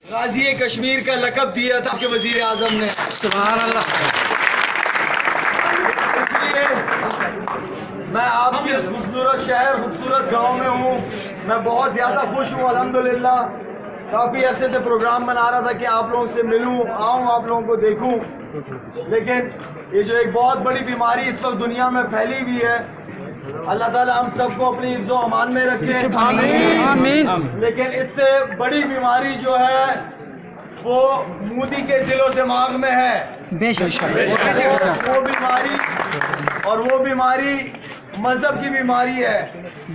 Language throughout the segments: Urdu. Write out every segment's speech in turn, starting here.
غازی کشمیر کا لقب دیا تھا آپ کے وزیر اعظم نے. سبحان اللہ. اس لیے میں آپ کے اس خوبصورت شہر خوبصورت گاؤں میں ہوں. میں بہت زیادہ خوش ہوں الحمدللہ. کافی عرصے سے پروگرام بنا رہا تھا کہ آپ لوگوں سے ملوں آؤں آپ لوگوں کو دیکھوں، لیکن یہ جو ایک بہت بڑی بیماری اس وقت دنیا میں پھیلی ہوئی ہے، اللہ تعالیٰ ہم سب کو اپنی حفظ و امان میں رکھے. آمین. لیکن اس سے بڑی بیماری جو ہے وہ مودی کے دل و دماغ میں ہے. بے شک. وہ بیماری مذہب کی بیماری ہے.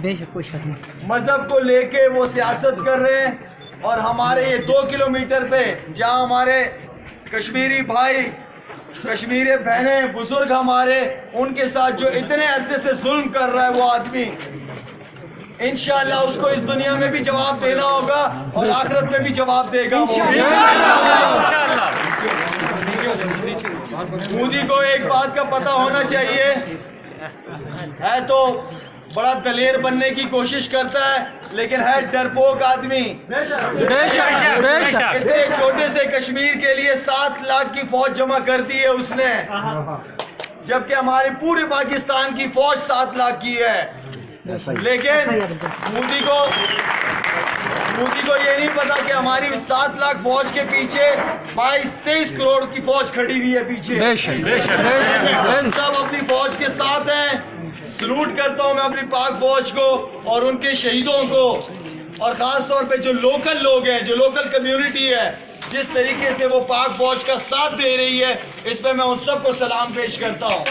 بے شک کوئی شک نہیں. مذہب کو لے کے وہ سیاست کر رہے ہیں، اور ہمارے یہ 2 کلومیٹر پہ جہاں ہمارے کشمیری بھائی کشمیری بہنیں بزرگ ہمارے ان کے ساتھ جو اتنے عرصے سے ظلم کر رہا ہے وہ آدمی، انشاءاللہ اس کو اس دنیا میں بھی جواب دینا ہوگا اور آخرت میں بھی جواب دے گا. مودی کو ایک بات کا پتہ ہونا چاہیے، ہے تو بڑا دلیر بننے کی کوشش کرتا ہے لیکن ہے ڈرپوک آدمی. بے شک. اتنے چھوٹے سے کشمیر کے لیے 7 لاکھ کی فوج جمع کر دی ہے اس نے، جبکہ ہمارے پورے پاکستان کی فوج 7 لاکھ کی ہے. لیکن مودی کو یہ نہیں پتا کہ ہماری 7 لاکھ فوج کے پیچھے 22-23 کروڑ کی فوج کھڑی ہوئی ہے پیچھے. بے شک. سب اپنی فوج کے ساتھ ہیں. سلوٹ کرتا ہوں میں اپنی پاک فوج کو اور ان کے شہیدوں کو، اور خاص طور پہ جو لوکل لوگ ہیں، جو لوکل کمیونٹی ہے، جس طریقے سے وہ پاک فوج کا ساتھ دے رہی ہے، اس پہ میں ان سب کو سلام پیش کرتا ہوں.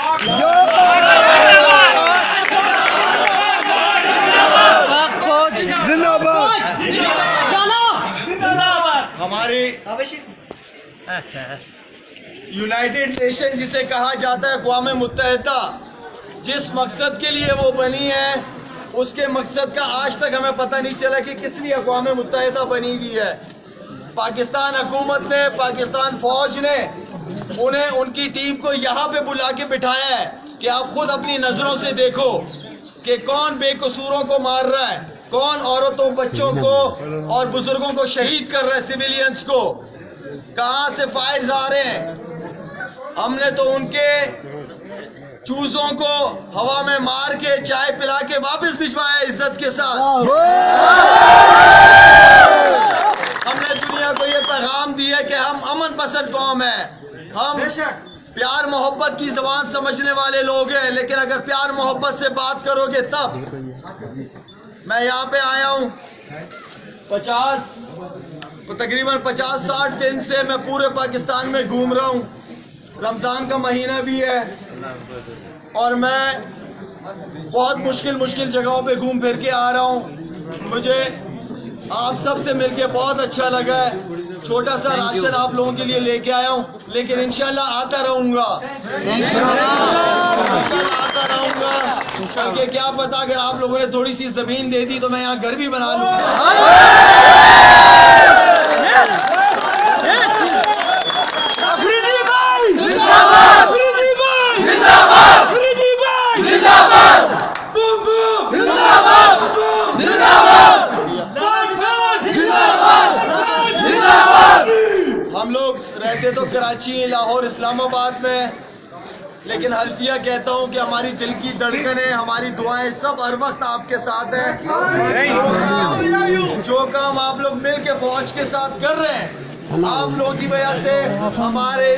ہماری یونائٹڈ نیشن جسے کہا جاتا ہے اقوام متحدہ، جس مقصد کے لیے وہ بنی ہے اس کے مقصد کا آج تک ہمیں پتہ نہیں چلا کہ کس لیے اقوام متحدہ بنی ہوئی ہے. پاکستان حکومت نے، پاکستان فوج نے انہیں ان کی ٹیم کو یہاں پہ بلا کے بٹھایا ہے کہ آپ خود اپنی نظروں سے دیکھو کہ کون بے قصوروں کو مار رہا ہے، کون عورتوں بچوں کو اور بزرگوں کو شہید کر رہا ہے، سویلینز کو، کہاں سے فائرز آ رہے ہیں. ہم نے تو ان کے چوزوں کو ہوا میں مار کے چائے پلا کے واپس بھجوایا عزت کے ساتھ. ہم نے دنیا کو یہ پیغام دیا کہ ہم امن پسند قوم ہیں، ہم پیار محبت کی زبان سمجھنے والے لوگ ہیں، لیکن اگر پیار محبت سے بات کرو گے تب. میں یہاں پہ آیا ہوں تقریباً 50-60 دن سے میں پورے پاکستان میں گھوم رہا ہوں. رمضان کا مہینہ بھی ہے اور میں بہت مشکل جگہوں پہ گھوم پھر کے آ رہا ہوں. مجھے آپ سب سے مل کے بہت اچھا لگا ہے. چھوٹا سا راشن آپ لوگوں کے لیے لے کے آیا ہوں، لیکن انشاءاللہ آتا رہوں گا. کیونکہ کیا پتا اگر آپ لوگوں نے تھوڑی سی زمین دے دی تو میں یہاں گھر بھی بنا لوں گا. ہم لوگ رہتے تو کراچی، لاہور، اسلام آباد میں، لیکن حلفیہ کہتا ہوں کہ ہماری دل کی دھڑکنیں، ہماری دعائیں سب ہر وقت آپ کے ساتھ ہیں. جو کام آپ لوگ مل کے فوج کے ساتھ کر رہے ہیں، آپ لوگوں کی وجہ سے ہمارے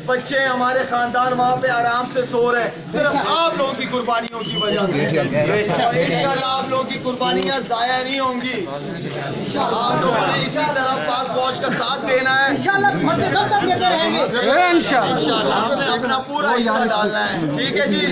بچے، ہمارے خاندان وہاں پہ آرام سے سو رہے ہیں، صرف آپ لوگوں کی قربانیوں کی وجہ سے. اور انشاءاللہ آپ لوگوں کی قربانیاں ضائع نہیں ہوں گی. آپ لوگوں نے اسی طرح پاک فوج کا ساتھ دینا ہے. انشاءاللہ ہم نے اپنا پورا حصہ ڈالنا ہے. ٹھیک ہے جی.